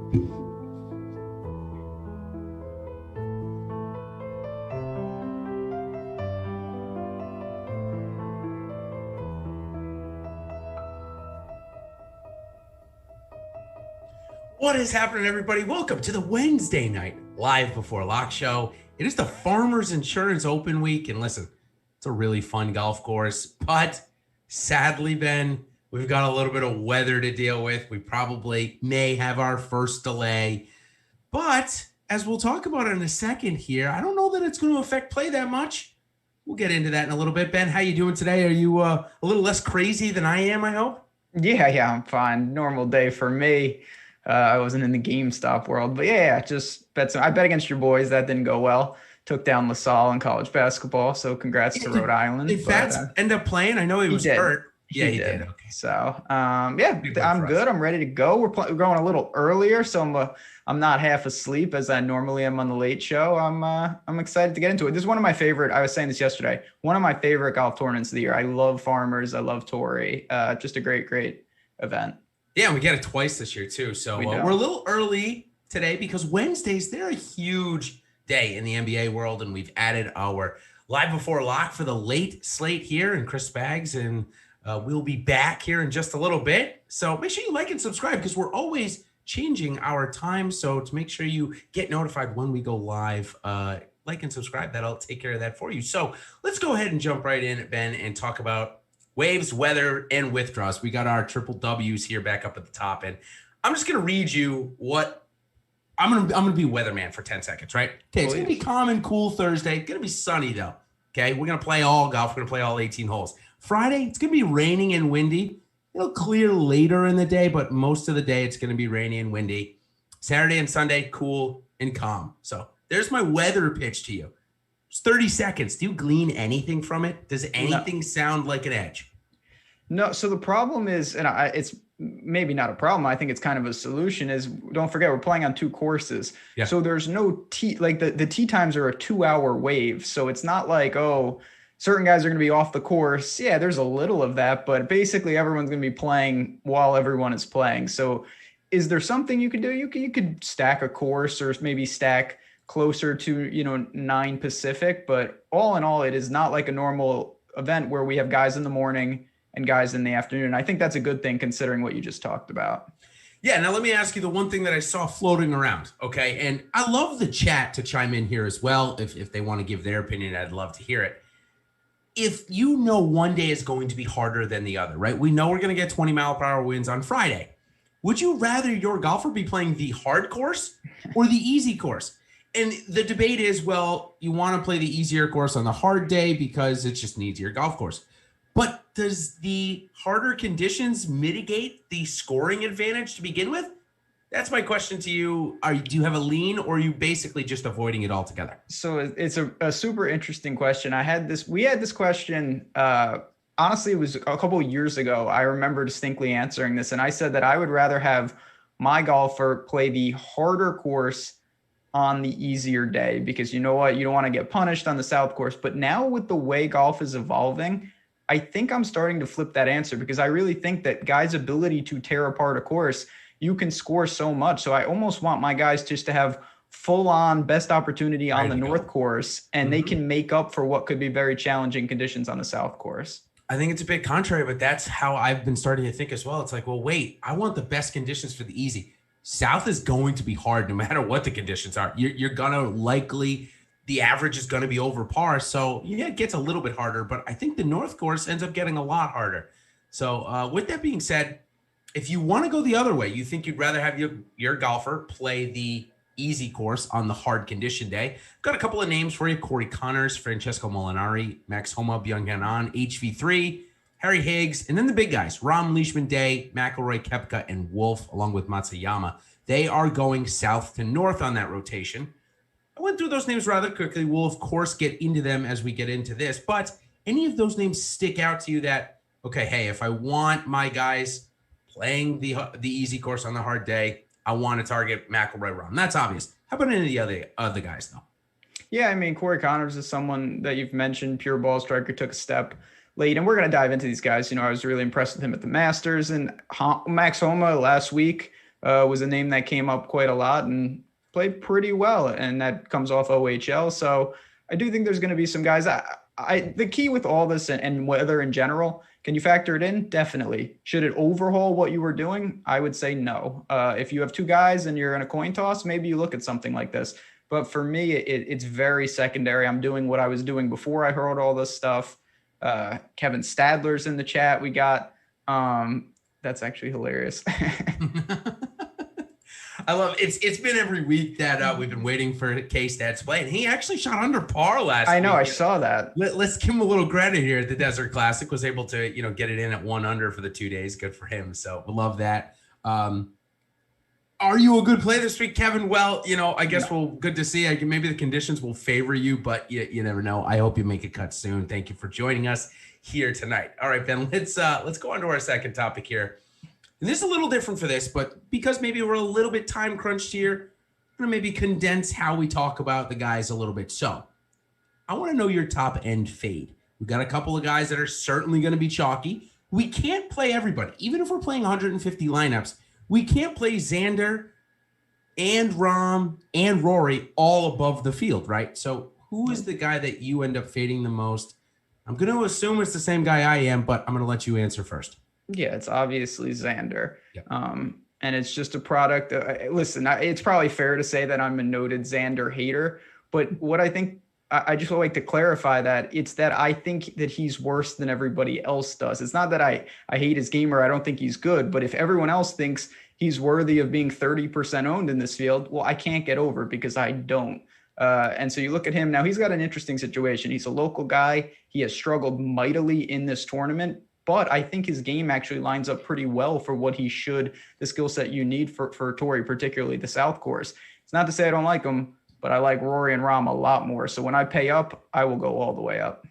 What is happening, everybody? Welcome to the Wednesday night live before lock show. It is the Farmers Insurance Open week, and listen, it's a really fun golf course, but sadly, Ben, we've got a little bit of weather to deal with. We probably may have our first delay, but as we'll talk about in a second here, I don't know that it's going to affect play that much. We'll get into that in a little bit. Ben, how you doing today? Are you a little less crazy than I am, I hope? Yeah, I'm fine. Normal day for me. I wasn't in the GameStop world, but yeah, just I bet against your boys. That didn't go well. Took down LaSalle in college basketball. So congrats to Rhode Island. Did Fats end up playing? I know he was hurt. Yeah, he did. Okay. So, I'm good. I'm ready to go. We're going a little earlier, so I'm not half asleep as I normally am on the late show. I'm excited to get into it. This is one of my favorite. I was saying this yesterday. One of my favorite golf tournaments of the year. I love Farmers. I love Torrey. Just a great event. Yeah, we get it twice this year too. So we're a little early today because Wednesdays, they're a huge day in the NBA world. And we've added our live before lock for the late slate here and Chris Baggs. And we'll be back here in just a little bit. So make sure you like and subscribe because we're always changing our time. So to make sure you get notified when we go live, like and subscribe. That'll take care of that for you. So let's go ahead and jump right in, Ben, and talk about waves, weather, and withdrawals. We got our triple W's here back up at the top. And I'm just going to read you what I'm going to be weatherman for 10 seconds, right? Okay, it's going to be calm and cool Thursday. Going to be sunny, though. Okay, we're going to play all golf. We're going to play all 18 holes. Friday, it's going to be rainy and windy. It'll clear later in the day, but most of the day, it's going to be rainy and windy. Saturday and Sunday, cool and calm. So there's my weather pitch to you. It's 30 seconds. Do you glean anything from it? Does anything sound like an edge? No. So the problem is, and it's maybe not a problem. I think it's kind of a solution is don't forget we're playing on two courses. Yeah. So there's no tee, like the tee times are a 2-hour wave. So it's not like, oh, certain guys are going to be off the course. Yeah, there's a little of that, but basically everyone's going to be playing while everyone is playing. So is there something you could do? You could stack a course or maybe stack closer to 9 Pacific, but all in all, it is not like a normal event where we have guys in the morning and guys in the afternoon. I think that's a good thing considering what you just talked about. Yeah. Now let me ask you the one thing that I saw floating around. Okay. And I love the chat to chime in here as well. If they want to give their opinion, I'd love to hear it. If you know one day is going to be harder than the other, right? We know we're going to get 20-mile-per-hour winds on Friday. Would you rather your golfer be playing the hard course or the easy course? And the debate is, well, you want to play the easier course on the hard day because it's just an easier golf course. But does the harder conditions mitigate the scoring advantage to begin with? That's my question to you. Do you have a lean or are you basically just avoiding it altogether? So it's a super interesting question. We had this question, honestly, it was a couple of years ago. I remember distinctly answering this. And I said that I would rather have my golfer play the harder course on the easier day because you know what? You don't want to get punished on the South course. But now with the way golf is evolving, I think I'm starting to flip that answer because I really think that guys' ability to tear apart a course, you can score so much. So I almost want my guys just to have full on best opportunity on the North course and they can make up for what could be very challenging conditions on the South course. I think it's a bit contrary, but that's how I've been starting to think as well. It's like, well, wait, I want the best conditions for the easy. South is going to be hard no matter what the conditions are. You're going to likely, the average is going to be over par. So yeah, it gets a little bit harder, but I think the North course ends up getting a lot harder. So with that being said, if you want to go the other way, you think you'd rather have your golfer play the easy course on the hard condition day. Got a couple of names for you. Corey Connors, Francesco Molinari, Max Homa, Byung-Hyun An, HV3, Harry Higgs, and then the big guys, Rahm, Leishman, Day, McIlroy, Koepka, and Wolf, along with Matsuyama. They are going south to north on that rotation. I went through those names rather quickly. We'll, of course, get into them as we get into this. But any of those names stick out to you that, okay, hey, if I want my guys playing the easy course on the hard day, I want to target McIlroy, Rahm. That's obvious. How about any of the other guys, though? Yeah, I mean, Corey Connors is someone that you've mentioned, pure ball striker, took a step late. And we're going to dive into these guys. You know, I was really impressed with him at the Masters. And Max Homa last week was a name that came up quite a lot and played pretty well, and that comes off OHL. So I do think there's going to be some guys. The key with all this and weather in general, can you factor it in? Definitely. Should it overhaul what you were doing? I would say no. If you have two guys and you're in a coin toss, maybe you look at something like this. But for me, it's very secondary. I'm doing what I was doing before I heard all this stuff. Kevin Stadler's in the chat. We got, that's actually hilarious. I love it. It's been every week that we've been waiting for K-Stats play, and he actually shot under par last week. I know, I saw that. Let's give him a little credit here at the Desert Classic. Was able to, get it in at 1 under for the 2 days. Good for him. So we love that. Are you a good play this week, Kevin? Well, I guess good to see. Maybe the conditions will favor you, but you never know. I hope you make a cut soon. Thank you for joining us here tonight. All right, Ben, let's go on to our second topic here. And this is a little different for this, but because maybe we're a little bit time crunched here, I'm going to maybe condense how we talk about the guys a little bit. So I want to know your top end fade. We've got a couple of guys that are certainly going to be chalky. We can't play everybody. Even if we're playing 150 lineups, we can't play Xander and Rahm and Rory all above the field, right? So who is the guy that you end up fading the most? I'm going to assume it's the same guy I am, but I'm going to let you answer first. Yeah, it's obviously Xander. Yep. And it's just a product. Listen, it's probably fair to say that I'm a noted Xander hater, but what I think, I just would like to clarify that it's that I think that he's worse than everybody else does. It's not that I hate his game or I don't think he's good, but if everyone else thinks he's worthy of being 30% owned in this field, well, I can't get over it because I don't. And so you look at him now, he's got an interesting situation. He's a local guy. He has struggled mightily in this tournament, but I think his game actually lines up pretty well for what he should, the skill set you need for Torrey, particularly the South course. It's not to say I don't like him, but I like Rory and Rahm a lot more. So when I pay up, I will go all the way up.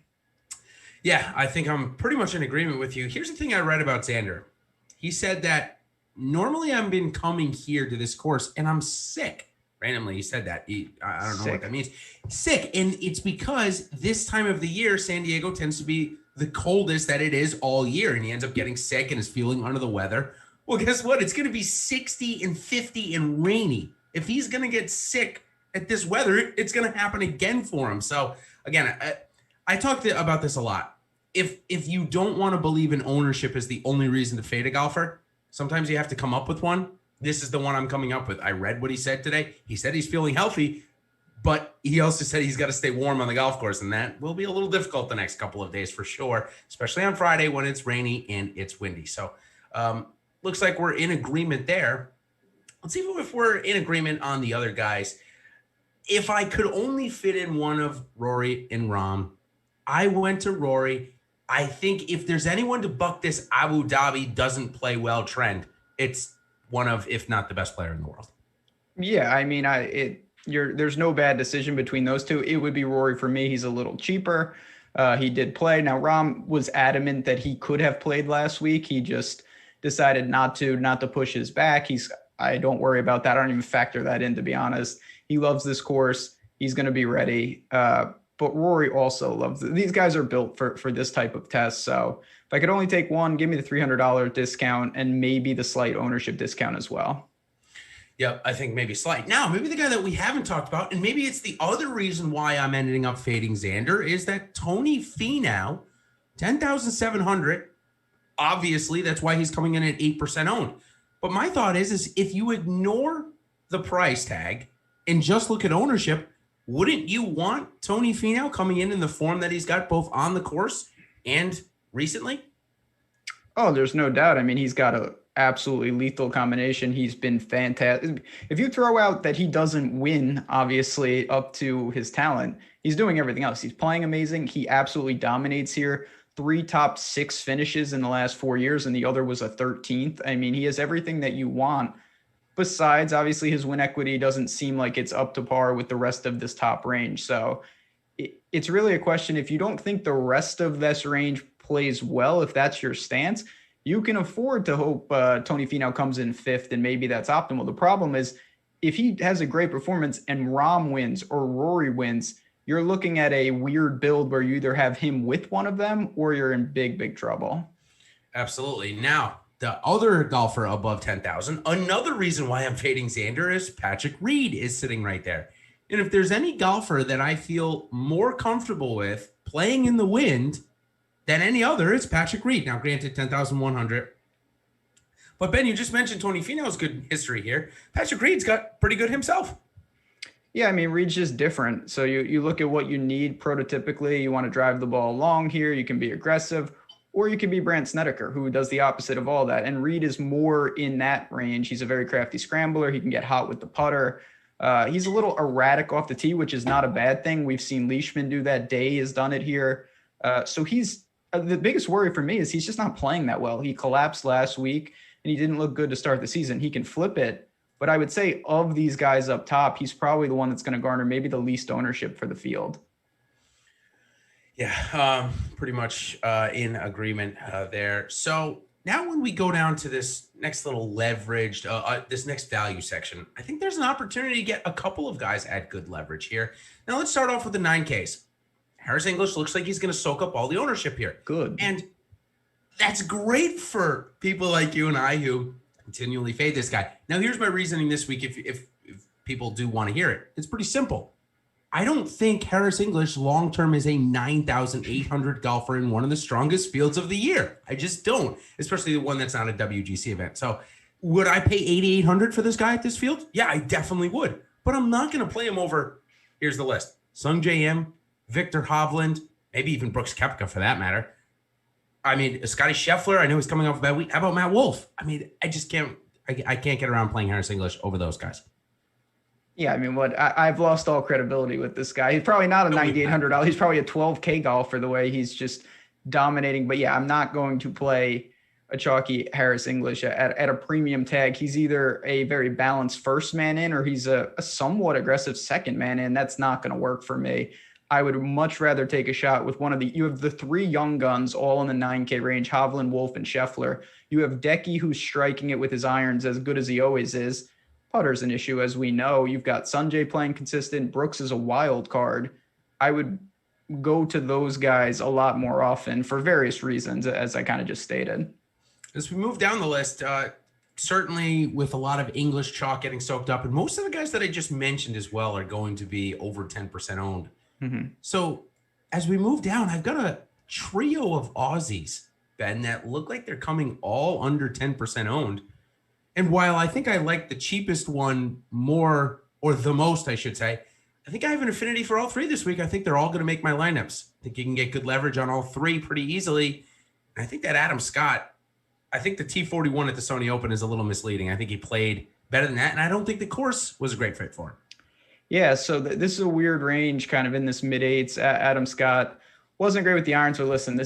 Yeah, I think I'm pretty much in agreement with you. Here's the thing I read about Xander. He said that normally I've been coming here to this course and I'm sick. Randomly, he said that. I don't know what that means. Sick. And it's because this time of the year, San Diego tends to be the coldest that it is all year. And he ends up getting sick and is feeling under the weather. Well, guess what? It's going to be 60 and 50 and rainy. If he's going to get sick at this weather, it's going to happen again for him. So again, I talked about this a lot. If you don't want to believe in ownership as the only reason to fade a golfer, sometimes you have to come up with one. This is the one I'm coming up with. I read what he said today. He said he's feeling healthy, but he also said he's got to stay warm on the golf course, and that will be a little difficult the next couple of days for sure, especially on Friday when it's rainy and it's windy. So looks like we're in agreement there. Let's see if we're in agreement on the other guys. If I could only fit in one of Rory and Rahm, I went to Rory. I think if there's anyone to buck this Abu Dhabi doesn't play well trend, it's one of, if not the best player in the world. Yeah, I mean, there's no bad decision between those two. It would be Rory for me. He's a little cheaper. He did play. Now, Rahm was adamant that he could have played last week. He just decided not to push his back. I don't worry about that. I don't even factor that in, to be honest. He loves this course. He's going to be ready. But Rory also loves it. These guys are built for this type of test. So if I could only take one, give me the $300 discount and maybe the slight ownership discount as well. Yeah, I think maybe slight. Now, maybe the guy that we haven't talked about, and maybe it's the other reason why I'm ending up fading Xander, is that Tony Finau, 10,700. Obviously, that's why he's coming in at 8% owned. But my thought is if you ignore the price tag and just look at ownership, wouldn't you want Tony Finau coming in the form that he's got both on the course and recently? Oh, there's no doubt. I mean, he's got a absolutely lethal combination. He's been fantastic. If you throw out that he doesn't win, obviously, up to his talent, he's doing everything else. He's playing amazing. He absolutely dominates here. 3 top 6 finishes in the last 4 years, and the other was a 13th. I mean, he has everything that you want. Besides, obviously, his win equity doesn't seem like it's up to par with the rest of this top range. So it's really a question. If you don't think the rest of this range plays well, if that's your stance, you can afford to hope Tony Finau comes in 5th, and maybe that's optimal. The problem is if he has a great performance and Rahm wins or Rory wins, you're looking at a weird build where you either have him with one of them or you're in big, big trouble. Absolutely. Now, the other golfer above 10,000. Another reason why I'm fading Xander is Patrick Reed is sitting right there. And if there's any golfer that I feel more comfortable with playing in the wind than any other, it's Patrick Reed. Now, granted, 10,100. But Ben, you just mentioned Tony Finau's good history here. Patrick Reed's got pretty good himself. Yeah, I mean, Reed's just different. So you look at what you need prototypically. You want to drive the ball long here. You can be aggressive, or you can be Brandt Snedeker, who does the opposite of all that. And Reed is more in that range. He's a very crafty scrambler. He can get hot with the putter. He's a little erratic off the tee, which is not a bad thing. We've seen Leishman do that. Day has done it here. So he's the biggest worry for me is he's just not playing that well. He collapsed last week, and he didn't look good to start the season. He can flip it. But I would say of these guys up top, he's probably the one that's going to garner maybe the least ownership for the field. Yeah, pretty much in agreement there. So now when we go down to this next little leveraged, this next value section, I think there's an opportunity to get a couple of guys at good leverage here. Now let's start off with the 9Ks. Harris English looks like he's going to soak up all the ownership here. Good. And that's great for people like you and I who continually fade this guy. Now, here's my reasoning this week if people do want to hear it. It's pretty simple. I don't think Harris English long-term is a 9,800 golfer in one of the strongest fields of the year. I just don't, especially the one that's not a WGC event. So would I pay 8,800 for this guy at this field? Yeah, I definitely would. But I'm not going to play him over, here's the list, Sung J M, Victor Hovland, maybe even Brooks Koepka for that matter. I mean, Scotty Scheffler, I know he's coming off a bad week. How about Matt Wolff? I mean, I just can't, I can't get around playing Harris English over those guys. Yeah, I mean, I've lost all credibility with this guy. He's probably not a $9,800. He's probably a 12K golfer the way he's just dominating. But yeah, I'm not going to play a chalky Harris English at a premium tag. He's either a very balanced first man in or he's a somewhat aggressive second man in. That's not going to work for me. I would much rather take a shot with you have the three young guns all in the 9K range, Hovland, Wolff, and Scheffler. You have Decky, who's striking it with his irons as good as he always is. Putter's an issue, as we know. You've got Sanjay playing consistent. Brooks is a wild card. I would go to those guys a lot more often for various reasons, as I kind of just stated. As we move down the list, certainly with a lot of English chalk getting soaked up, and most of the guys that I just mentioned as well are going to be over 10% owned. Mm-hmm. So as we move down, I've got a trio of Aussies, Ben, that look like they're coming all under 10% owned. And while I think I like the cheapest one more, or the most, I should say, I think I have an affinity for all three this week. I think they're all going to make my lineups. I think you can get good leverage on all three pretty easily. And I think that Adam Scott, I think the T41 at the Sony Open is a little misleading. I think he played better than that. And I don't think the course was a great fit for him. Yeah, so this is a weird range kind of in this mid-eights. Adam Scott wasn't great with the irons, but listen,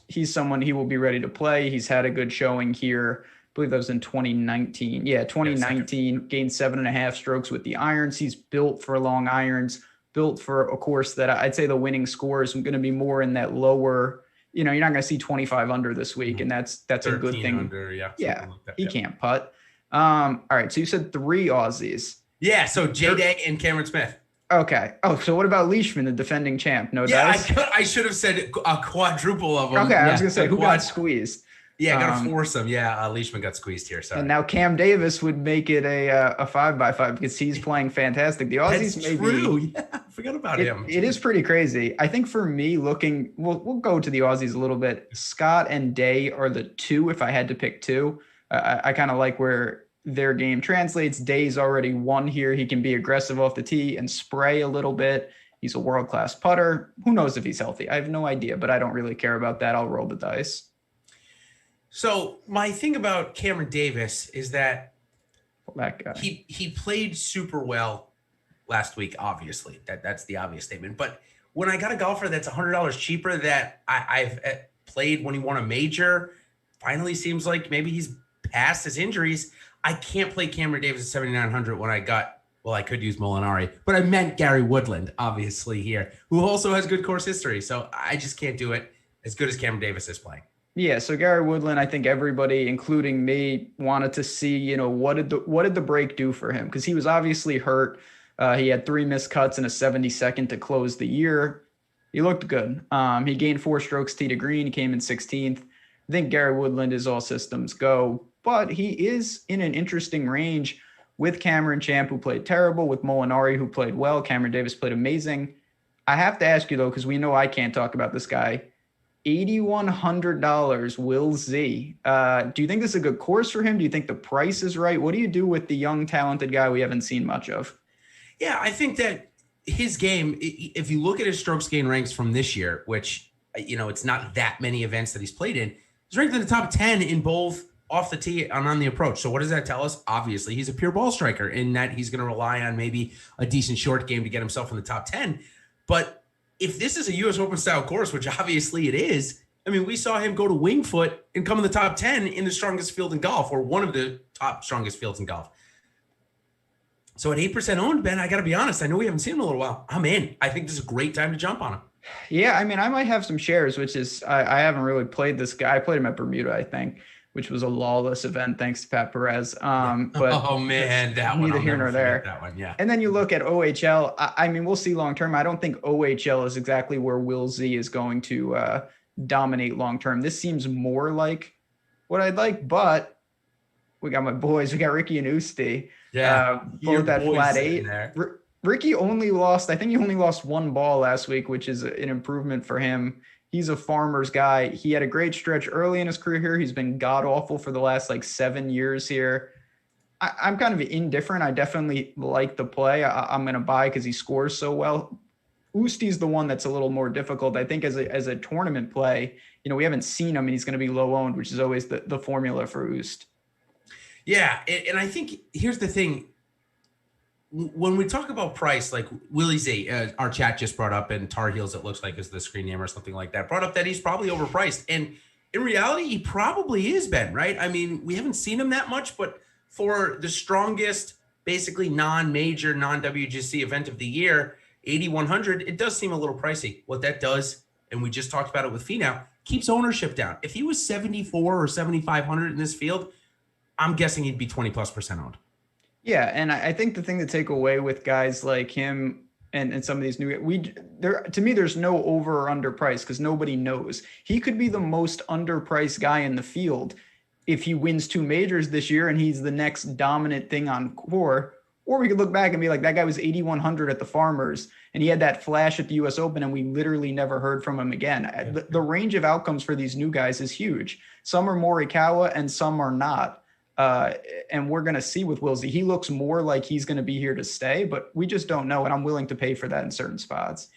he's someone he will be ready to play. He's had a good showing here. I believe that was in 2019. Yeah, 2019, gained 7.5 strokes with the irons. He's built for long irons, built for a course that I'd say the winning score is going to be more in that lower, you're not going to see 25 under this week, and that's a good thing. Under, yeah, like that, he can't putt. All right, so you said three Aussies. Yeah, so J-Dag and Cameron Smith. Okay. Oh, so what about Leishman, the defending champ? No dice? I should have said a quadruple of them. Okay, I was going to say, who got squeezed? Yeah, got to force him. Yeah, Leishman got squeezed here. Sorry. And now Cam Davis would make it a 5x5 because he's playing fantastic. The Aussies That's true. Yeah, I forgot about him. It is pretty crazy. I think for me, we'll go to the Aussies a little bit. Scott and Day are the two if I had to pick two. I kind of like where their game translates. Day's already won here. He can be aggressive off the tee and spray a little bit. He's a world-class putter. Who knows if he's healthy? I have no idea, but I don't really care about that. I'll roll the dice. So my thing about Cameron Davis is that guy. He played super well last week, obviously. That's the obvious statement. But when I got a golfer that's $100 cheaper that I've played when he won a major, finally seems like maybe he's past his injuries. I can't play Cameron Davis at 7,900 when I could use Molinari, but I meant Gary Woodland, obviously, here, who also has good course history. So I just can't do it as good as Cameron Davis is playing. Yeah, so Gary Woodland, I think everybody, including me, wanted to see, what did the break do for him? Because he was obviously hurt. He had 3 missed cuts and a 72nd to close the year. He looked good. He gained 4 strokes tee to green. He came in 16th. I think Gary Woodland is all systems go, but he is in an interesting range with Cameron Champ, who played terrible, with Molinari, who played well. Cameron Davis played amazing. I have to ask you, though, because we know I can't talk about this guy. $8,100, Will Z. Do you think this is a good course for him? Do you think the price is right? What do you do with the young, talented guy we haven't seen much of? Yeah, I think that his game, if you look at his strokes gain ranks from this year, which, it's not that many events that he's played in, he's ranked in the top 10 in both off the tee and on the approach. So what does that tell us? Obviously, he's a pure ball striker in that he's going to rely on maybe a decent short game to get himself in the top 10. But if this is a U.S. Open style course, which obviously it is, I mean, we saw him go to Winged Foot and come in the top 10 in the strongest field in golf, or one of the top strongest fields in golf. So at 8% owned, Ben, I got to be honest, I know we haven't seen him in a little while. I'm in. I think this is a great time to jump on him. Yeah, I mean, I might have some shares, which is, I haven't really played this guy. I played him at Bermuda, I think, which was a lawless event, thanks to Pat Perez. But oh, man, that one. Neither here nor there. That one, yeah. And then you look at OHL. I mean, we'll see long term. I don't think OHL is exactly where Will Z is going to dominate long term. This seems more like what I'd like, but we got my boys. We got Ricky and Usti. Yeah, both at flat 8. Ricky only lost, I think he only lost one ball last week, which is an improvement for him. He's a Farmers guy. He had a great stretch early in his career here. He's been god awful for the last 7 years here. I'm kind of indifferent. I definitely like the play. I'm going to buy because he scores so well. Usti's the one that's a little more difficult. I think as a tournament play, we haven't seen him and he's going to be low owned, which is always the formula for Ust. Yeah, and I think here's the thing. When we talk about price, like Willie Z, our chat just brought up, and Tar Heels, it looks like is the screen name or something like that, brought up that he's probably overpriced. And in reality, he probably is, Ben, right? I mean, we haven't seen him that much, but for the strongest, basically non-major, non-WGC event of the year, 8,100, it does seem a little pricey. What that does, and we just talked about it with Finau, keeps ownership down. If he was 74 or 7,500 in this field, I'm guessing he'd be 20+% owned. Yeah, and I think the thing to take away with guys like him and some of these to me, there's no over or under price because nobody knows. He could be the most underpriced guy in the field if he wins 2 majors this year and he's the next dominant thing on core. Or we could look back and be like, that guy was 8,100 at the Farmers and he had that flash at the U.S. Open and we literally never heard from him again. The range of outcomes for these new guys is huge. Some are Morikawa and some are not. And we're going to see with Will Z. He looks more like he's going to be here to stay, but we just don't know. And I'm willing to pay for that in certain spots.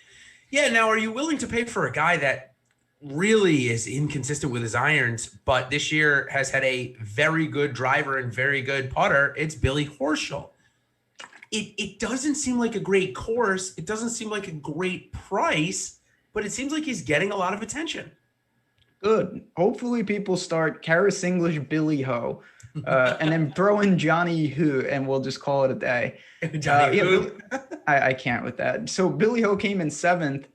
Yeah. Now, are you willing to pay for a guy that really is inconsistent with his irons, but this year has had a very good driver and very good putter? It's Billy Horschel. It doesn't seem like a great course. It doesn't seem like a great price, but it seems like he's getting a lot of attention. Good. Hopefully people start Karis English, Billy Ho. And then throw in Johnny Who, and we'll just call it a day. Johnny Who? I can't with that. So Billy Ho came in 7th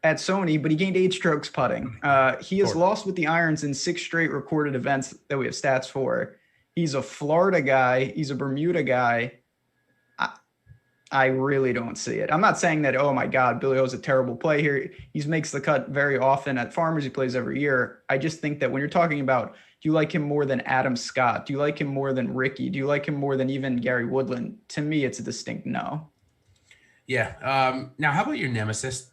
at Sony, but he gained 8 strokes putting. He has lost with the irons in 6 straight recorded events that we have stats for. He's a Florida guy. He's a Bermuda guy. I really don't see it. I'm not saying that, oh my God, Billy Ho's a terrible play here. He makes the cut very often at Farmers. He plays every year. I just think that when you're talking about, do you like him more than Adam Scott? Do you like him more than Ricky? Do you like him more than even Gary Woodland? To me, it's a distinct no. Yeah. Now, how about your nemesis?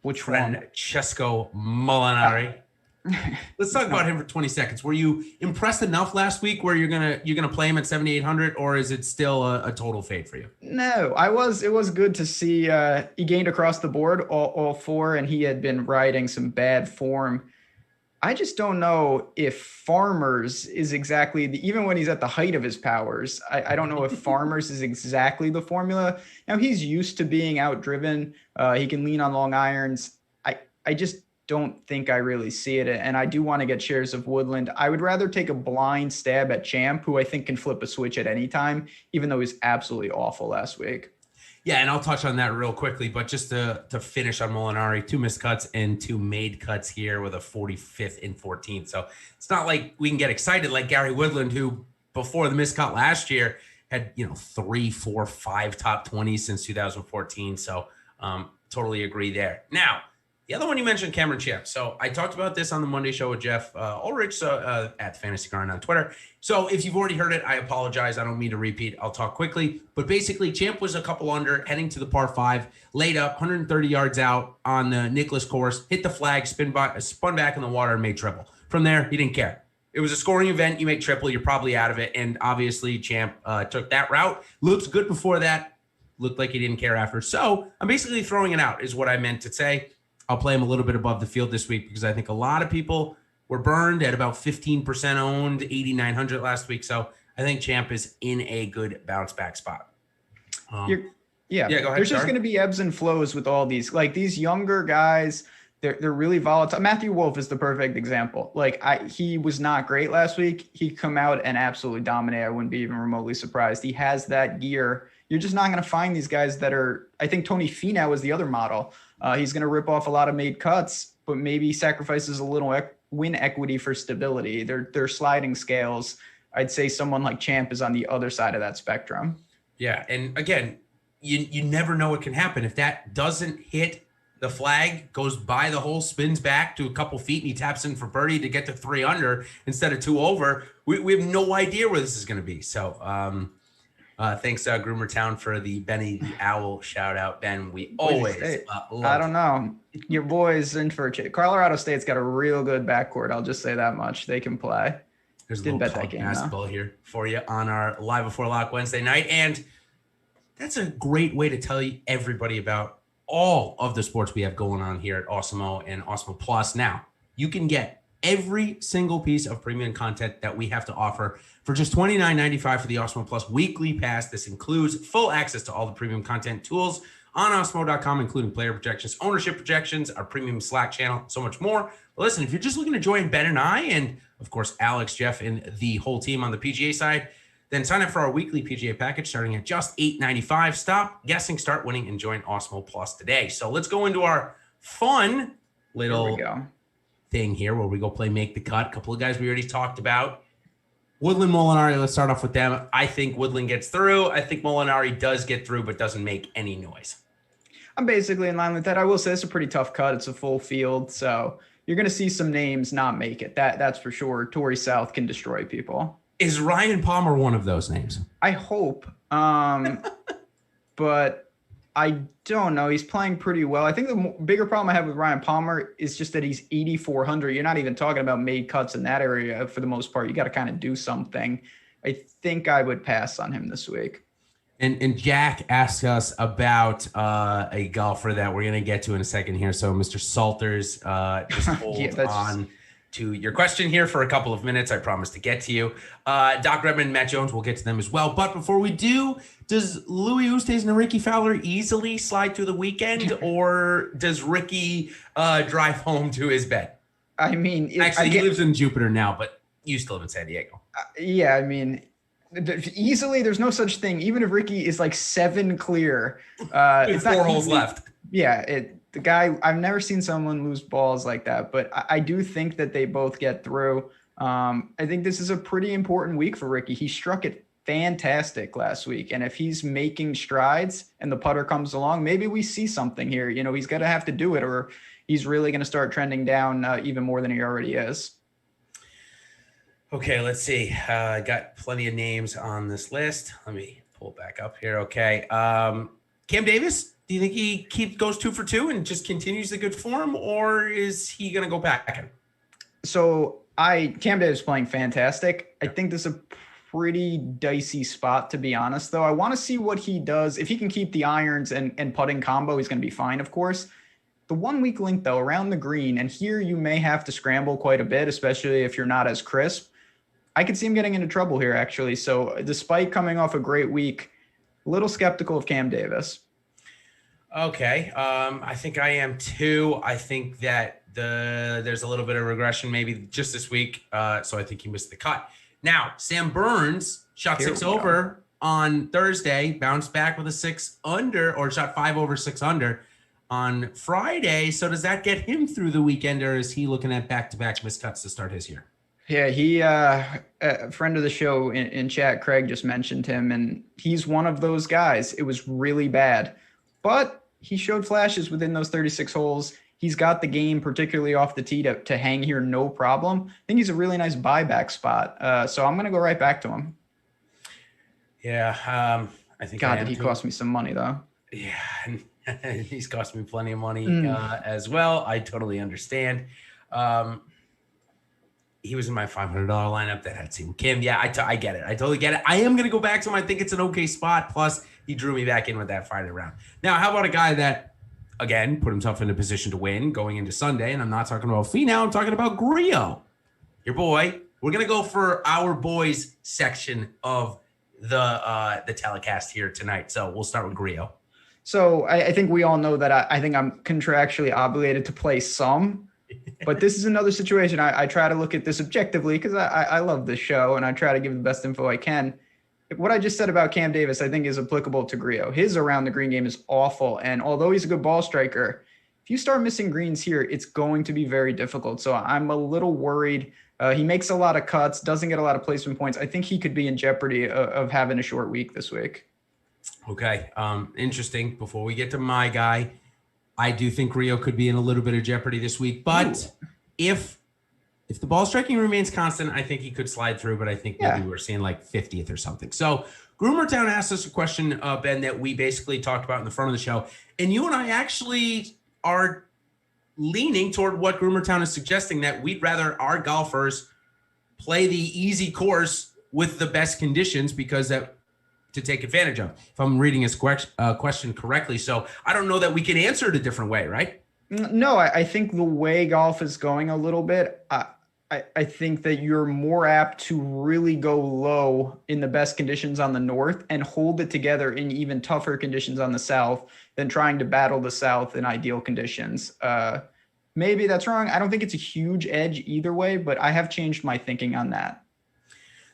Which one? Francesco Molinari. Let's talk about him for 20 seconds. Were you impressed enough last week where you're gonna play him at 7,800, or is it still a total fade for you? No, I was. It was good to see he gained across the board all 4, and he had been riding some bad form. I just don't know if Farmers is exactly even when he's at the height of his powers. I don't know if Farmers is exactly the formula. Now he's used to being outdriven. He can lean on long irons. I just don't think I really see it. And I do want to get shares of Woodland. I would rather take a blind stab at Champ, who I think can flip a switch at any time, even though he's absolutely awful last week. Yeah, and I'll touch on that real quickly, but just to finish on Molinari, 2 missed cuts and 2 made cuts here with a 45th and 14th. So it's not like we can get excited like Gary Woodland, who before the missed cut last year had 3, 4, 5 top 20s since 2014. So totally agree there. Now, The other one you mentioned, Cameron Champ. So I talked about this on the Monday show with Jeff Ulrich at Fantasy Grind on Twitter. So if you've already heard it, I apologize. I don't mean to repeat. I'll talk quickly. But basically, Champ was a couple under, heading to the par 5, laid up 130 yards out on the Nicklaus course, hit the flag, spun back in the water, and made triple. From there, he didn't care. It was a scoring event. You make triple, you're probably out of it. And obviously, Champ took that route. Looked good before that. Looked like he didn't care after. So I'm basically throwing it out is what I meant to say. I'll play him a little bit above the field this week because I think a lot of people were burned at about 15% owned, 8,900 last week. So I think Champ is in a good bounce back spot. Go ahead. There's just going to be ebbs and flows with all these, like these younger guys. They're really volatile. Matthew Wolff is the perfect example. He was not great last week. He come out and absolutely dominate. I wouldn't be even remotely surprised. He has that gear. You're just not going to find these guys that are, I think Tony Finau is the other model. He's going to rip off a lot of made cuts, but maybe sacrifices a little win equity for stability. They're sliding scales. I'd say someone like Champ is on the other side of that spectrum. Yeah. And again, you never know what can happen. If that doesn't hit the flag, goes by the hole, spins back to a couple feet, and he taps in for birdie to get to 3 under instead of 2 over, we have no idea where this is going to be. So, thanks, Groomer Town, for the Benny the Owl shout out. Ben, we always I don't know. Your boys in for Colorado State's got a real good backcourt. I'll just say that much. They can play. There's a little college basketball here for you on our Live Before Lock Wednesday night. And that's a great way to tell you everybody about all of the sports we have going on here at Awesemo and Awesemo Plus. Now, you can get every single piece of premium content that we have to offer for just $29.95 for the Awesemo Plus weekly pass. This includes full access to all the premium content tools on Awesemo.com, including player projections, ownership projections, our premium Slack channel, so much more. But listen, if you're just looking to join Ben and I, and of course, Alex, Jeff, and the whole team on the PGA side, then sign up for our weekly PGA package starting at just $8.95. Stop guessing, start winning, and join Awesemo Plus today. So let's go into our fun little thing here where we go play Make the Cut. A couple of guys we already talked about. Woodland, Molinari, let's start off with them. I think Woodland gets through. I think Molinari does get through, but doesn't make any noise. I'm basically in line with that. I will say it's a pretty tough cut. It's a full field, so you're going to see some names not make it. That's for sure. Torrey South can destroy people. Is Ryan Palmer one of those names? I hope. But I don't know. He's playing pretty well. I think the bigger problem I have with Ryan Palmer is just that he's 8,400. You're not even talking about made cuts in that area for the most part. You got to kind of do something. I think I would pass on him this week. And Jack asked us about a golfer that we're going to get to in a second here. So Mr. Salters, just hold on to your question here for a couple of minutes. I promise to get to you. Doc Redman and Matt Jones, we'll get to them as well. But before we do, does Louis Oosthuizen and Ricky Fowler easily slide through the weekend, or does Ricky drive home to his bed? I mean, he lives in Jupiter now, but you still live in San Diego. Yeah, I mean, easily, there's no such thing. Even if Ricky is like 7 clear, it's 4 holes left. Yeah, the guy, I've never seen someone lose balls like that, but I do think that they both get through. I think this is a pretty important week for Ricky. He struck it fantastic last week, and if he's making strides and the putter comes along, maybe we see something here. You know, he's going to have to do it, or he's really going to start trending down even more than he already is. Okay, let's see. I got plenty of names on this list. Let me pull it back up here. Okay. Cam Davis, do you think he goes 2 for 2 and just continues the good form, or is he going to go back? So Cam Davis is playing fantastic. I think this is a pretty dicey spot, to be honest, though. I want to see what he does. If he can keep the irons and putting combo, he's going to be fine, of course. The 1 week link, though, around the green, and here you may have to scramble quite a bit, especially if you're not as crisp. I could see him getting into trouble here, actually. So despite coming off a great week, a little skeptical of Cam Davis. Okay. I think I am too. I think that there's a little bit of regression maybe just this week. So I think he missed the cut. Now, Sam Burns shot 6 over on Thursday, bounced back with a 6 under, or shot 5 over 6 under on Friday. So does that get him through the weekend, or is he looking at back-to-back missed cuts to start his year? Yeah, he a friend of the show in chat, Craig, just mentioned him, and he's one of those guys. It was really bad, but he showed flashes within those 36 holes. He's got the game, particularly off the tee, to hang here no problem. I think he's a really nice buyback spot. So I'm going to go right back to him. Yeah, I think God, did he cost me some money, though? Yeah, he's cost me plenty of money as well. I totally understand. He was in my $500 lineup that had seen Kim. Yeah, I get it. I totally get it. I am going to go back to him. I think it's an okay spot. Plus, he drew me back in with that Friday round. Now, how about a guy that, again, put himself in a position to win going into Sunday? And I'm not talking about Finau. I'm talking about Grillo, your boy. We're going to go for our boys section of the telecast here tonight. So we'll start with Grillo. So I think we all know that I think I'm contractually obligated to play some. But this is another situation. I try to look at this objectively because I love this show and I try to give the best info I can. What I just said about Cam Davis, I think is applicable to Grillo. His around the green game is awful. And although he's a good ball striker, if you start missing greens here, it's going to be very difficult. So I'm a little worried. He makes a lot of cuts, doesn't get a lot of placement points. I think he could be in jeopardy of having a short week this week. Okay. Interesting. Before we get to my guy, I do think Grillo could be in a little bit of jeopardy this week, but if the ball striking remains constant, I think he could slide through, but I think maybe we're seeing like 50th or something. So Groomertown asked us a question, Ben, that we basically talked about in the front of the show, and you and I actually are leaning toward what Groomertown is suggesting, that we'd rather our golfers play the easy course with the best conditions because that to take advantage of, if I'm reading his question correctly. So I don't know that we can answer it a different way, right? No, I think the way golf is going a little bit, I think that you're more apt to really go low in the best conditions on the north and hold it together in even tougher conditions on the south than trying to battle the south in ideal conditions. Maybe that's wrong. I don't think it's a huge edge either way, but I have changed my thinking on that.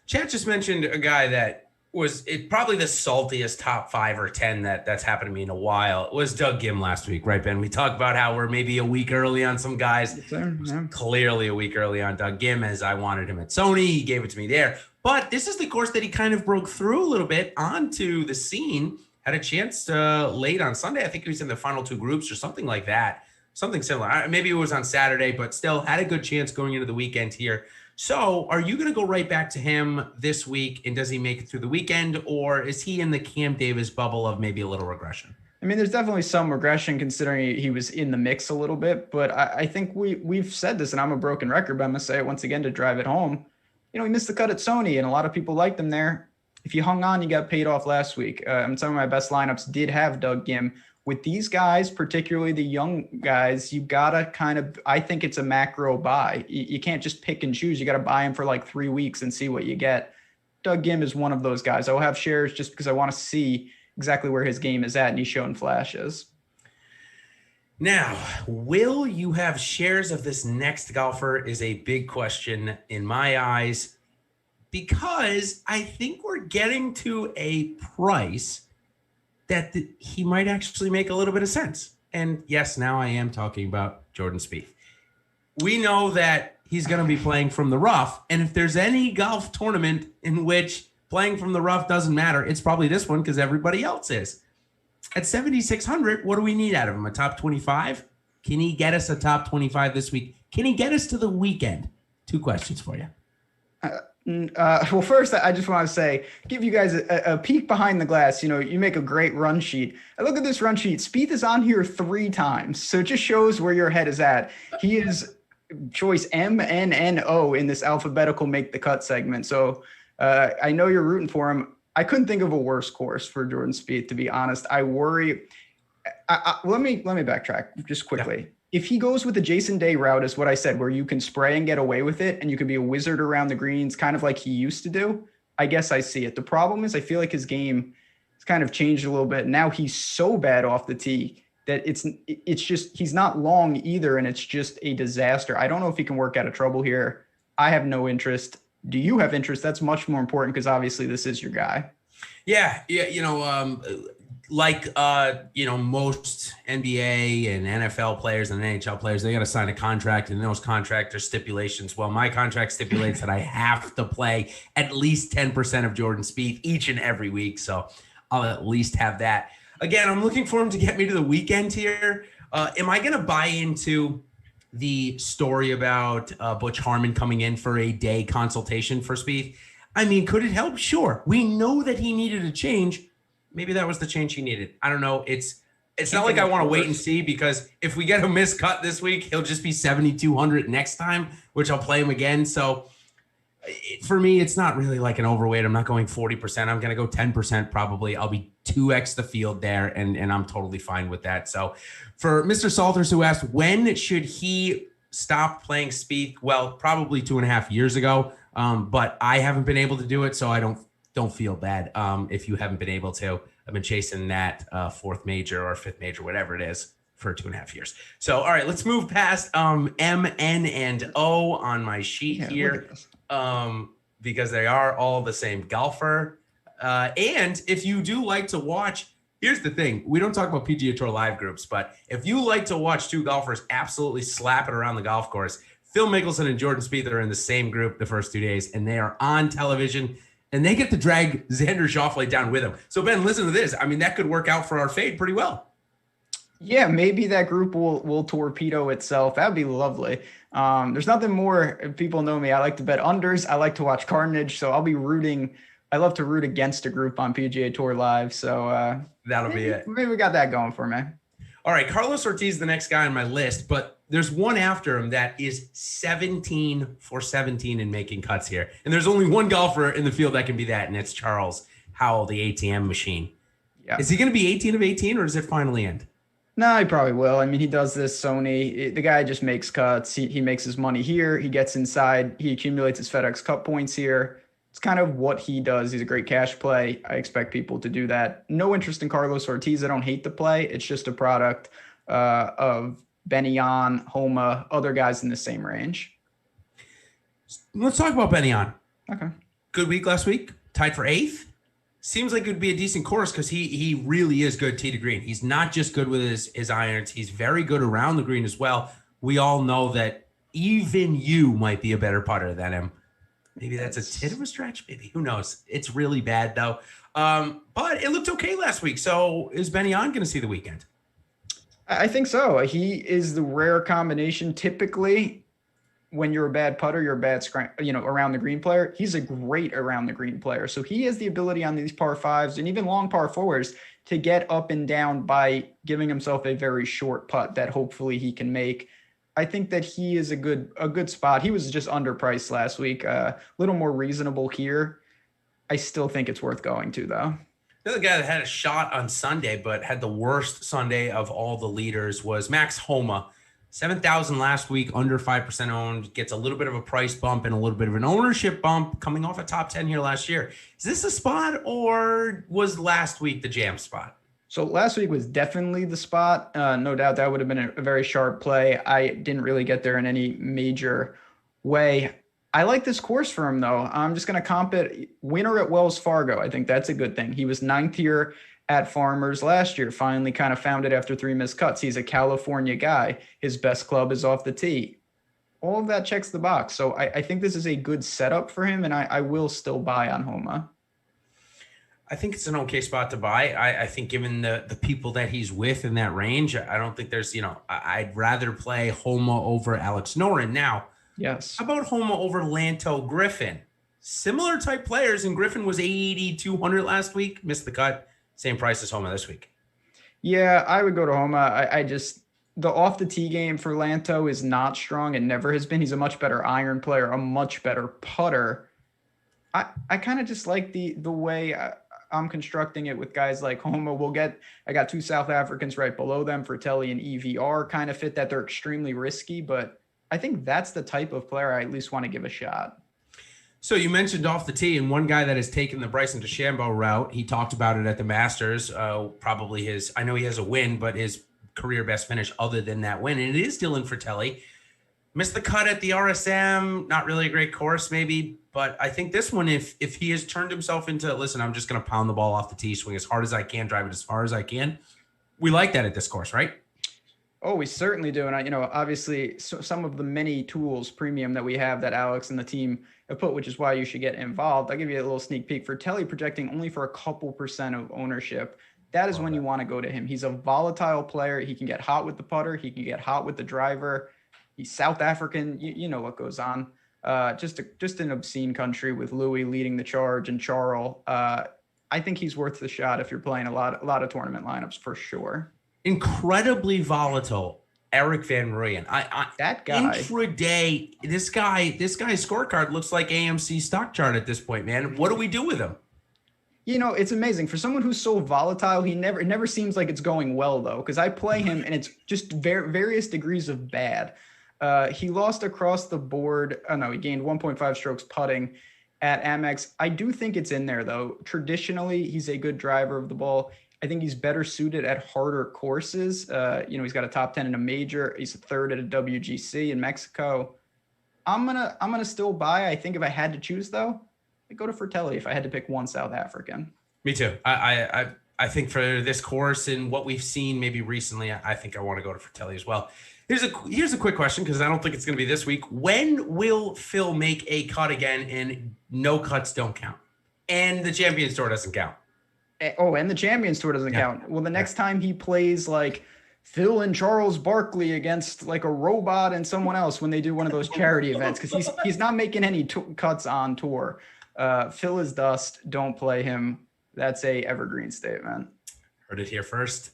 Chad just mentioned a guy that was probably the saltiest top 5 or 10 that's happened to me in a while. It was Doug Gim last week, right, Ben? We talked about how we're maybe a week early on some guys. Yeah. Clearly a week early on Doug Gim, as I wanted him at Sony. He gave it to me there. But this is the course that he kind of broke through a little bit onto the scene. Had a chance late on Sunday. I think he was in the final 2 groups or something like that. Something similar. Maybe it was on Saturday, but still had a good chance going into the weekend here. So are you going to go right back to him this week, and does he make it through the weekend, or is he in the Cam Davis bubble of maybe a little regression? I mean, there's definitely some regression considering he was in the mix a little bit, but I think we've said this, and I'm a broken record, but I'm going to say it once again to drive it home. He missed the cut at Sony, and a lot of people liked him there. If you hung on, you got paid off last week. And some of my best lineups did have Doug Gim. With these guys, particularly the young guys, you got to kind of, I think it's a macro buy. You can't just pick and choose. You got to buy him for like 3 weeks and see what you get. Doug Gim is one of those guys. I will have shares just because I want to see exactly where his game is at, and he's showing flashes. Now, will you have shares of this next golfer is a big question in my eyes, because I think we're getting to a price that he might actually make a little bit of sense. And yes, now I am talking about Jordan Spieth. We know that he's going to be playing from the rough. And if there's any golf tournament in which playing from the rough doesn't matter, it's probably this one because everybody else is. At 7,600, what do we need out of him? A top 25? Can he get us a top 25 this week? Can he get us to the weekend? 2 questions for you. Well, first, I just want to say, give you guys a peek behind the glass. You make a great run sheet. I look at this run sheet. Spieth is on here 3 times. So it just shows where your head is at. He is choice M, N, N, O in this alphabetical make the cut segment. So I know you're rooting for him. I couldn't think of a worse course for Jordan Spieth, to be honest. I worry. Let me backtrack just quickly. Yeah. If he goes with the Jason Day route, is what I said, where you can spray and get away with it, and you can be a wizard around the greens, kind of like he used to do, I guess I see it. The problem is I feel like his game has kind of changed a little bit. Now he's so bad off the tee that it's just, he's not long either, and it's just a disaster. I don't know if he can work out of trouble here. I have no interest. Do you have interest? That's much more important because obviously this is your guy. Yeah. Most NBA and NFL players and NHL players, they got to sign a contract, and those contracts are stipulations. Well, my contract stipulates that I have to play at least 10% of Jordan Spieth each and every week. So I'll at least have that. Again, I'm looking for him to get me to the weekend here. Am I going to buy into the story about Butch Harmon coming in for a day consultation for Spieth? I mean, could it help? Sure. We know that he needed a change. Maybe that was the change he needed. I don't know. It's not like I want to wait and see, because if we get a missed cut this week, he'll just be 7,200 next time, which I'll play him again. So for me, it's not really like an overweight. I'm not going 40%. I'm going to go 10% probably. I'll be 2x the field there, and I'm totally fine with that. So for Mr. Salters, who asked, when should he stop playing Spieth? Well, probably 2.5 years ago, but I haven't been able to do it, so I don't feel bad if you haven't been able to. I've been chasing that fourth major or fifth major, whatever it is, for 2.5 years. So, all right, let's move past M, N, and O on my sheet here, because they are all the same golfer. And if you do like to watch, here's the thing. We don't talk about PGA Tour live groups, but if you like to watch two golfers absolutely slap it around the golf course, Phil Mickelson and Jordan Spieth are in the same group the first 2 days, and they are on television, and they get to drag Xander Schauffele down with them. So, Ben, listen to this. I mean, that could work out for our fade pretty well. Yeah, maybe that group will torpedo itself. That'd be lovely. There's nothing more. People know me. I like to bet unders. I like to watch carnage. So I'll be rooting. I love to root against a group on PGA Tour Live. So that'll be it. Maybe we got that going for me. All right, Carlos Ortiz, the next guy on my list, but there's one after him that is 17 for 17 in making cuts here. And there's only one golfer in the field that can be that, and it's Charles Howell, the ATM machine. Yeah. Is he going to be 18 of 18, or does it finally end? No, he probably will. I mean, he does this, Sony. The guy just makes cuts. He makes his money here. He gets inside. He accumulates his FedEx Cup points here. It's kind of what he does. He's a great cash play. I expect people to do that. No interest in Carlos Ortiz. I don't hate the play. It's just a product of Ben-An, Homa, other guys in the same range. Let's talk about Ben-An. Okay. Good week last week. Tied for 8th. Seems like it would be a decent course because he really is good tee to green. He's not just good with his irons. He's very good around the green as well. We all know that even you might be a better putter than him. Maybe that's a tit of a stretch. Maybe. Who knows? It's really bad, though. But it looked okay last week. So is Ben-An going to see the weekend? I think so. He is the rare combination. Typically, when you're a bad putter, you're a bad around the green player. He's a great around the green player. So he has the ability on these par fives and even long par fours to get up and down by giving himself a very short putt that hopefully he can make. I think that he is a good spot. He was just underpriced last week, a little more reasonable here. I still think it's worth going to, though. The other guy that had a shot on Sunday, but had the worst Sunday of all the leaders, was Max Homa. 7,000 last week, under 5% owned, gets a little bit of a price bump and a little bit of an ownership bump coming off a top 10 here last year. Is this a spot, or was last week the jam spot? So last week was definitely the spot. No doubt that would have been a very sharp play. I didn't really get there in any major way. I like this course for him, though. I'm just going to comp it. Winner at Wells Fargo. I think that's a good thing. He was 9th here at Farmers last year, finally kind of found it after 3 missed cuts. He's a California guy. His best club is off the tee. All of that checks the box. So I think this is a good setup for him, and I will still buy on Homa. I think it's an okay spot to buy. I think given the people that he's with in that range, I don't think there's, I'd rather play Homa over Alex Noren. Now, yes. How about Homa over Lanto Griffin? Similar type players, and Griffin was 8,200 last week, missed the cut. Same price as Homa this week. Yeah, I would go to Homa. The off the tee game for Lanto is not strong and never has been. He's a much better iron player, a much better putter. I kind of just like the way I'm constructing it with guys like Homa. I got 2 South Africans right below them, Fratelli and EVR, kind of fit that. They're extremely risky, but I think that's the type of player I at least want to give a shot. So you mentioned off the tee, and one guy that has taken the Bryson DeChambeau route, he talked about it at the Masters, probably I know he has a win, but his career best finish other than that win, and it is Dylan Fratelli. Missed the cut at the RSM, not really a great course maybe, but I think this one, if he has turned himself into, listen, I'm just going to pound the ball off the tee, swing as hard as I can, drive it as far as I can, we like that at this course, right? Oh, we certainly do. And obviously some of the many tools premium that we have that Alex and the team have put, which is why you should get involved. I'll give you a little sneak peek. For Telly projecting only for a couple % of ownership. that is when you want to go to him. He's a volatile player. He can get hot with the putter. He can get hot with the driver. He's South African. You know what goes on. Just an obscene country with Louis leading the charge and Charles. I think he's worth the shot if you're playing a lot of tournament lineups for sure. Incredibly volatile, Eric Van Rooyen. That guy intraday. This guy's scorecard looks like AMC stock chart at this point, man. What do we do with him? You know, it's amazing for someone who's so volatile. It never seems like it's going well though, because I play him and it's just various degrees of bad. He lost across the board. Oh no, he gained 1.5 strokes putting at Amex. I do think it's in there though. Traditionally, he's a good driver of the ball. I think he's better suited at harder courses. He's got a top 10 in a major. He's a third at a WGC in Mexico. I'm gonna still buy. I think if I had to choose though, I'd go to Fratelli if I had to pick one South African. Me too. I think for this course and what we've seen maybe recently, I think I want to go to Fratelli as well. Here's a quick question, because I don't think it's going to be this week. When will Phil make a cut again and no cuts don't count? And the Champions Tour doesn't count. Oh, and the Champions Tour doesn't count. Well, the next time he plays like Phil and Charles Barkley against like a robot and someone else when they do one of those charity events, because he's not making any cuts on tour. Phil is dust. Don't play him. That's a evergreen statement. Heard it here first.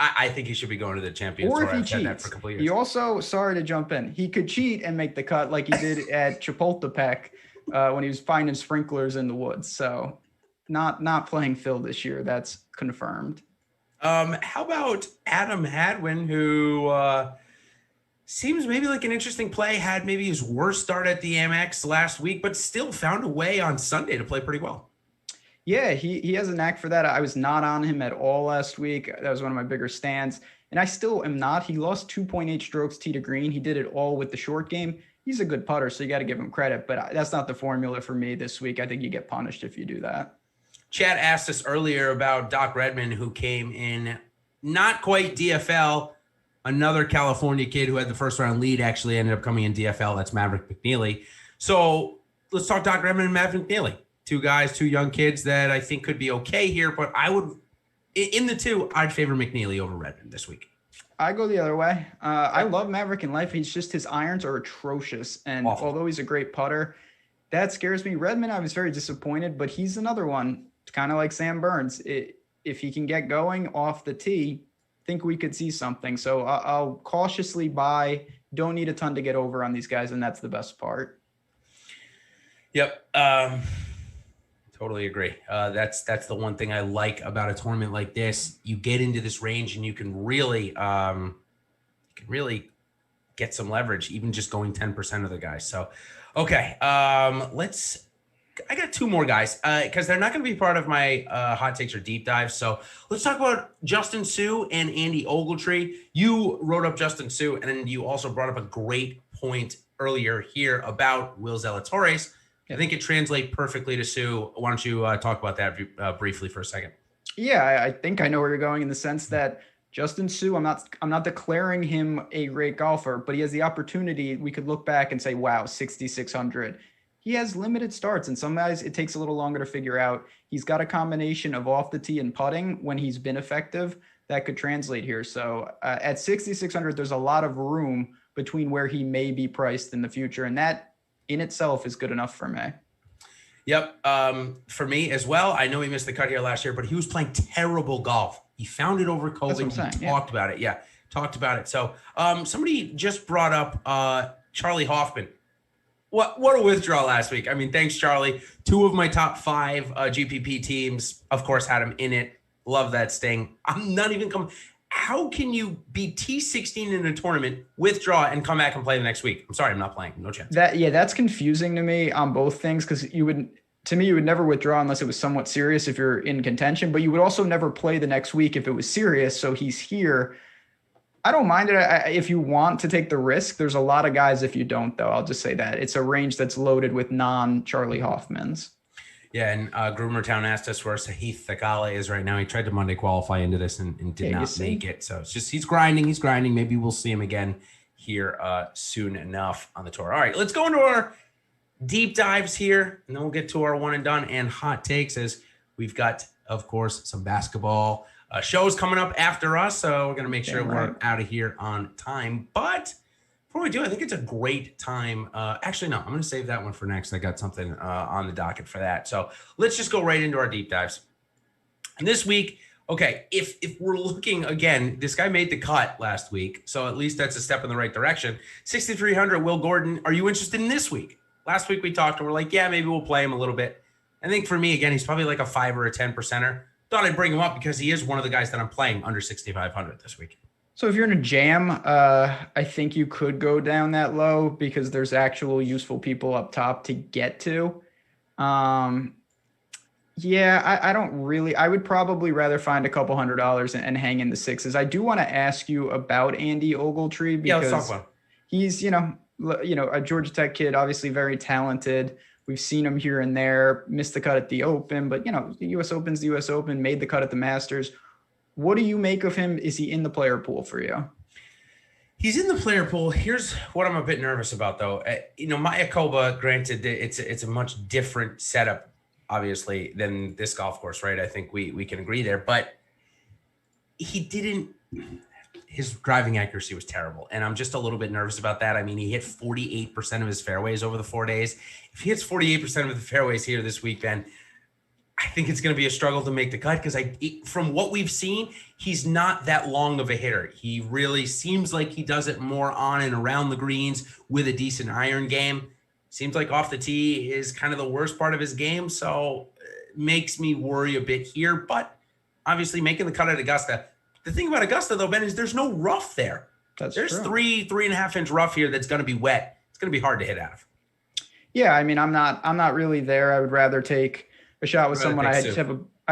I think he should be going to the Champions Tour. Or if he cheats. For a couple years. He also, sorry to jump in, he could cheat and make the cut like he did at Chapultepec when he was finding sprinklers in the woods. So not playing Phil this year. That's confirmed. How about Adam Hadwin, who seems maybe like an interesting play, had maybe his worst start at the Amex last week, but still found a way on Sunday to play pretty well. Yeah, he has a knack for that. I was not on him at all last week. That was one of my bigger stands. And I still am not. He lost 2.8 strokes tee to green. He did it all with the short game. He's a good putter, so you got to give him credit. But that's not the formula for me this week. I think you get punished if you do that. Chad asked us earlier about Doc Redman, who came in not quite DFL. Another California kid who had the first round lead actually ended up coming in DFL. That's Maverick McNeely. So let's talk Doc Redman and Maverick McNeely. Two young kids that I think could be okay here, but I would, in the two, I'd favor McNeely over Redman this week. I go the other way. I love Maverick in life. He's just, his irons are atrocious. And although he's a great putter, that scares me. Redman, I was very disappointed, but he's another one. It's kind of like Sam Burns. If he can get going off the tee, I think we could see something. So I'll cautiously buy. Don't need a ton to get over on these guys, and that's the best part. Yep. Totally agree. That's the one thing I like about a tournament like this. You get into this range and you can really get some leverage, even just going 10% of the guys. So, okay. I got two more guys because they're not going to be part of my hot takes or deep dives. So let's talk about Justin Suh and Andy Ogletree. You wrote up Justin Suh, and then you also brought up a great point earlier here about Will Zalatoris. I think it translates perfectly to Suh. Why don't you talk about that briefly for a second? Yeah, I think I know where you're going in the sense that Justin Suh, I'm not declaring him a great golfer, but he has the opportunity. We could look back and say, wow, 6,600. He has limited starts, and some guys it takes a little longer to figure out. He's got a combination of off the tee and putting when he's been effective that could translate here. So at 6,600, there's a lot of room between where he may be priced in the future, and that in itself is good enough for me. Yep. For me as well. I know he missed the cut here last year, but he was playing terrible golf. He found it over COVID. He talked about it. Yeah. Talked about it. So somebody just brought up Charlie Hoffman. What a withdrawal last week. I mean, thanks, Charlie. 2 of my top 5 GPP teams, of course, had him in it. Love that sting. I'm not even coming. How can you be T16 in a tournament, withdraw, and come back and play the next week? I'm sorry, I'm not playing. No chance. That's confusing to me on both things, because you would never withdraw unless it was somewhat serious if you're in contention, but you would also never play the next week if it was serious. So he's here. I don't mind it if you want to take the risk. There's a lot of guys if you don't, though. I'll just say that. It's a range that's loaded with non-Charlie Hoffmans. Yeah, and Groomertown asked us where Sahith Theegala is right now. He tried to Monday qualify into this and did not make it. So it's just he's grinding. Maybe we'll see him again here soon enough on the tour. All right, let's go into our deep dives here, and then we'll get to our one and done and hot takes, as we've got of course, some basketball shows coming up after us. So we're going to make sure we're out of here on time. But before we do, I think it's a great time. Actually, no, I'm going to save that one for next. I got something on the docket for that. So let's just go right into our deep dives. And this week, okay, if we're looking again, this guy made the cut last week, so at least that's a step in the right direction. 6,300, Will Gordon. Are you interested in this week? Last week we talked and we're like, yeah, maybe we'll play him a little bit. I think for me, again, he's probably like a 5 or a 10%er. Thought I'd bring him up because he is one of the guys that I'm playing under 6,500 this week. So if you're in a jam, I think you could go down that low because there's actual useful people up top to get to. Yeah, I don't really. I would probably rather find a couple $100 and hang in the sixes. I do want to ask you about Andy Ogletree because let's talk about him. He's, a Georgia Tech kid, obviously very talented. We've seen him here and there, missed the cut at the Open, but the U.S. Open's the U.S. Open, made the cut at the Masters. What do you make of him? Is he in the player pool for you? He's in the player pool. Here's what I'm a bit nervous about, though. Mayakoba, granted, it's a much different setup, obviously, than this golf course, right? I think we can agree there. But his driving accuracy was terrible. And I'm just a little bit nervous about that. I mean, he hit 48% of his fairways over the 4 days. If he hits 48% of the fairways here this weekend, I think it's going to be a struggle to make the cut because from what we've seen, he's not that long of a hitter. He really seems like he does it more on and around the greens with a decent iron game. Seems like off the tee is kind of the worst part of his game. So it makes me worry a bit here, but obviously making the cut at Augusta. The thing about Augusta though, Ben, is there's no rough there. There's true. 3.5 inch rough here. That's going to be wet. It's going to be hard to hit out of. Yeah. I mean, I'm not really there. I would rather take a shot with someone I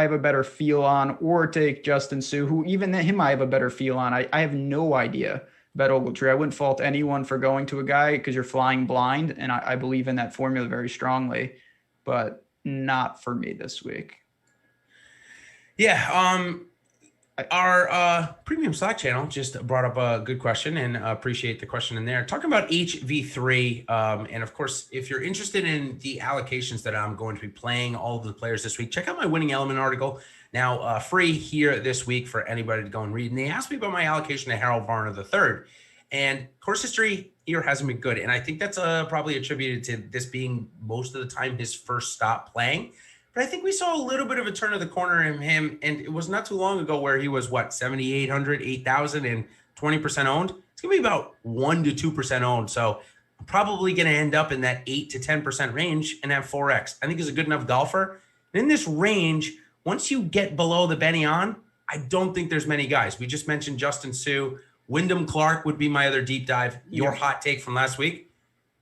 have a better feel on, or take Justin Suh, who even him I have a better feel on. I have no idea about Ogletree. I wouldn't fault anyone for going to a guy because you're flying blind, and I believe in that formula very strongly, but not for me this week. Yeah, our premium Slack channel just brought up a good question, and appreciate the question in there. Talking about HV3, and of course, if you're interested in the allocations that I'm going to be playing all of the players this week, check out my Winning Element article. Now, free here this week for anybody to go and read. And they asked me about my allocation to Harold Varner III. And course history here hasn't been good. And I think that's probably attributed to this being most of the time his first stop playing. But I think we saw a little bit of a turn of the corner in him. And it was not too long ago where he was, 7,800, 8,000 and 20% owned. It's going to be about 1 to 2% owned. So I'm probably going to end up in that 8 to 10% range and have 4X. I think he's a good enough golfer. And in this range, once you get below the Benny on, I don't think there's many guys. We just mentioned Justin Suh. Wyndham Clark would be my other deep dive. Your hot take from last week.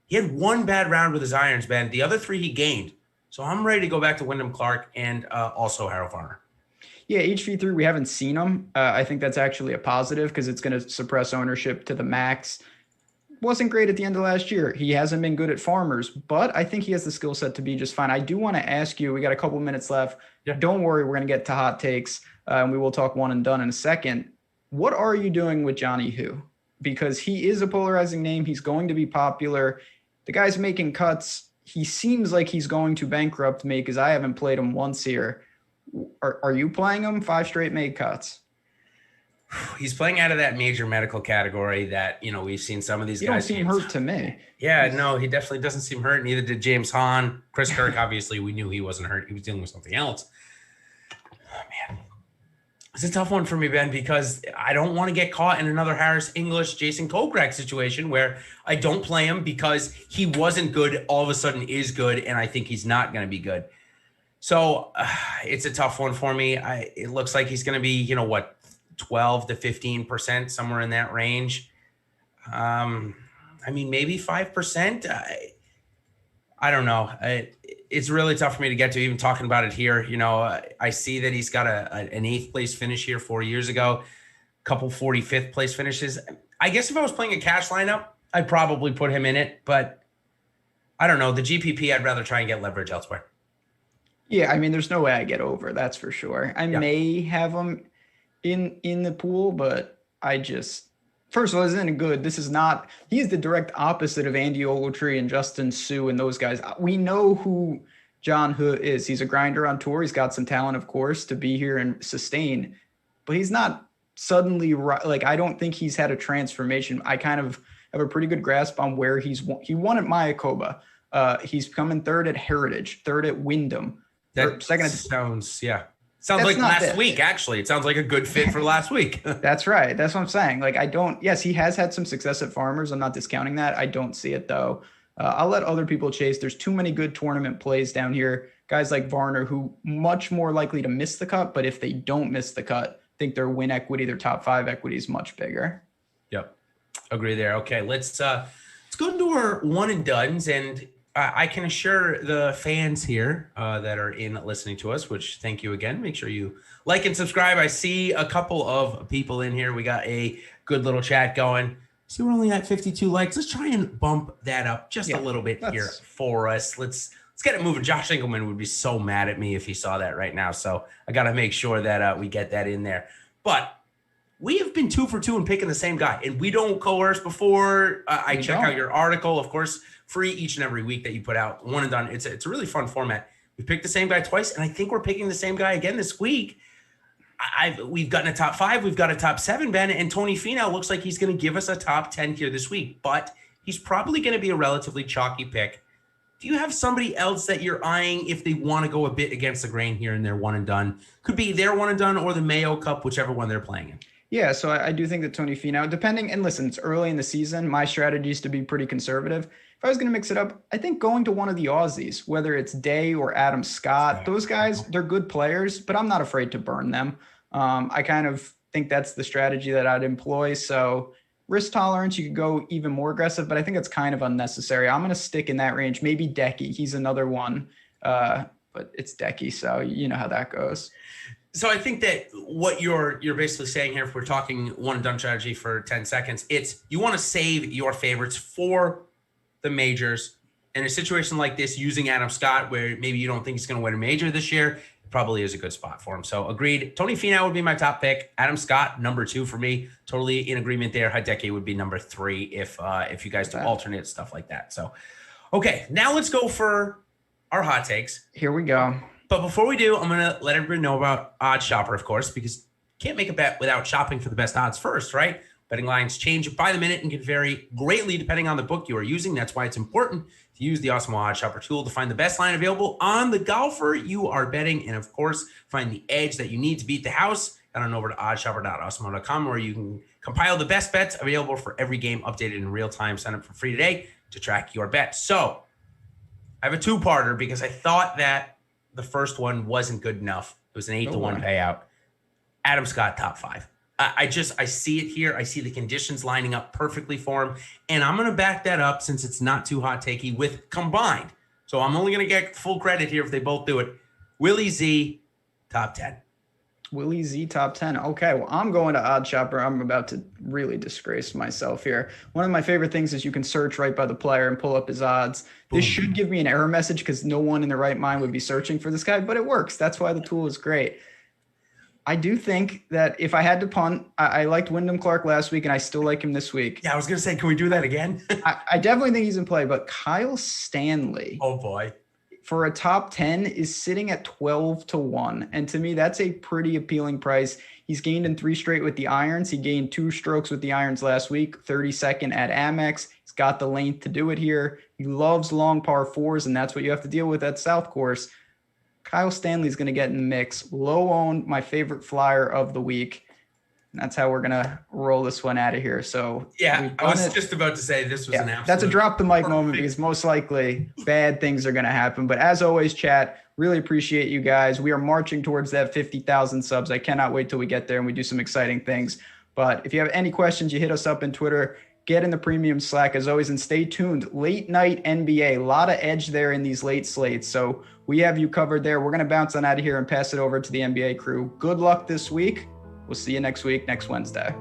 He had one bad round with his irons, Ben. The other 3 he gained. So I'm ready to go back to Wyndham Clark and also Harold Varner. Yeah, HV3, we haven't seen him. I think that's actually a positive because it's going to suppress ownership to the max. Wasn't great at the end of last year. He hasn't been good at Farmers, but I think he has the skill set to be just fine. I do want to ask you, we got a couple minutes left. Yeah. Don't worry, we're going to get to hot takes, and we will talk one and done in a second. What are you doing with Johnny Hu? Because he is a polarizing name. He's going to be popular. The guy's making cuts. He seems like he's going to bankrupt me because I haven't played him once here. Are you playing him? 5 straight made cuts. He's playing out of that major medical category that, we've seen some of these guys. He don't seem hurt to me. Yeah, no, he definitely doesn't seem hurt. Neither did James Hahn. Chris Kirk, obviously, we knew he wasn't hurt. He was dealing with something else. Oh, man. It's a tough one for me, Ben, because I don't want to get caught in another Harris English, Jason Kokrak situation where I don't play him because he wasn't good, all of a sudden is good, and I think he's not going to be good. So it's a tough one for me. It looks like he's going to be, 12 to 15%, somewhere in that range. Maybe 5%. I don't know. It's really tough for me to get to, even talking about it here. I see that he's got an 8th place finish here 4 years ago, a couple 45th place finishes. I guess if I was playing a cash lineup, I'd probably put him in it, but I don't know. The GPP, I'd rather try and get leverage elsewhere. Yeah, there's no way I get over, that's for sure. I may have him in the pool, but first of all, isn't good. He's the direct opposite of Andy Ogletree and Justin Suh and those guys. We know who John Hu is. He's a grinder on tour. He's got some talent, of course, to be here and sustain, but he's not suddenly like, I don't think he's had a transformation. I kind of have a pretty good grasp on where he won at Mayakoba. He's coming third at Heritage, third at Wyndham. Second sounds like last week, actually. It sounds like a good fit for last week. That's right. That's what I'm saying. Like, yes, he has had some success at Farmers. I'm not discounting that. I don't see it though. I'll let other people chase. There's too many good tournament plays down here. Guys like Varner, who much more likely to miss the cut, but if they don't miss the cut, I think their win equity, their top 5 equity is much bigger. Yep. Agree there. Okay. Let's go into our one and dones, and I can assure the fans here that are in listening to us, which thank you again. Make sure you like and subscribe. I see a couple of people in here. We got a good little chat going. See, we're only at 52 likes. Let's try and bump that up just a little bit here for us. Let's get it moving. Josh Engelman would be so mad at me if he saw that right now. So I got to make sure that we get that in there. But we have been 2 for 2 in picking the same guy, and we don't coerce before. I check out your article, of course, free each and every week that you put out. One and done. It's a really fun format. We picked the same guy twice, and I think we're picking the same guy again this week. We've gotten a top 5. We've got a top 7, Ben, and Tony Finau looks like he's going to give us a top 10 here this week, but he's probably going to be a relatively chalky pick. Do you have somebody else that you're eyeing if they want to go a bit against the grain here in their one and done? Could be their one and done or the Mayo Cup, whichever one they're playing in. Yeah, so I do think that Tony Finau, depending, and listen, it's early in the season. My strategy is to be pretty conservative. If I was going to mix it up, I think going to one of the Aussies, whether it's Day or Adam Scott, those guys, they're good players, but I'm not afraid to burn them. I kind of think that's the strategy that I'd employ. So risk tolerance, you could go even more aggressive, but I think it's kind of unnecessary. I'm going to stick in that range. Maybe Decky, he's another one, but it's Decky, so you know how that goes. So I think that what you're basically saying here, if we're talking one and done strategy for 10 seconds, it's you want to save your favorites for the majors. In a situation like this, using Adam Scott, where maybe you don't think he's going to win a major this year, probably is a good spot for him. So agreed. Tony Finau would be my top pick. Adam Scott, number 2 for me. Totally in agreement there. Hideki would be number 3 if you guys do alternate stuff like that. So, okay, now let's go for our hot takes. Here we go. But before we do, I'm going to let everybody know about Odd Shopper, of course, because you can't make a bet without shopping for the best odds first, right? Betting lines change by the minute and can vary greatly depending on the book you are using. That's why it's important to use the Awesemo Odd Shopper tool to find the best line available on the golfer you are betting. And of course, find the edge that you need to beat the house. Head on over to oddshopper.awesemo.com where you can compile the best bets available for every game updated in real time. Sign up for free today to track your bet. So I have a 2-parter because I thought that the first one wasn't good enough. It was an 8-1 payout. Adam Scott, top 5. I see it here. I see the conditions lining up perfectly for him. And I'm going to back that up since it's not too hot takey with combined. So I'm only going to get full credit here if they both do it. Willie Z, top 10. Willie Z, top 10. Okay, well, I'm going to Odd Shopper. I'm about to really disgrace myself here. One of my favorite things is you can search right by the player and pull up his odds. Boom. This should give me an error message because no one in their right mind would be searching for this guy, but it works. That's why the tool is great. I do think that if I had to punt, I liked Wyndham Clark last week, and I still like him this week. Yeah, I was going to say, can we do that again? I definitely think he's in play, but Kyle Stanley. Oh, boy. For a top 10 is sitting at 12-1. And to me, that's a pretty appealing price. He's gained in 3 straight with the irons. He gained 2 strokes with the irons last week, 32nd at Amex. He's got the length to do it here. He loves long par 4s, and that's what you have to deal with at South Course. Kyle Stanley's going to get in the mix. Low owned, my favorite flyer of the week. And that's how we're going to roll this one out of here. So yeah, I was just about to say this was an absolute. That's a drop the mic moment because most likely bad things are going to happen. But as always, chat, really appreciate you guys. We are marching towards that 50,000 subs. I cannot wait till we get there and we do some exciting things. But if you have any questions, you hit us up in Twitter. Get in the premium Slack as always, and stay tuned. Late night NBA, a lot of edge there in these late slates. So we have you covered there. We're going to bounce on out of here and pass it over to the NBA crew. Good luck this week. We'll see you next week, next Wednesday.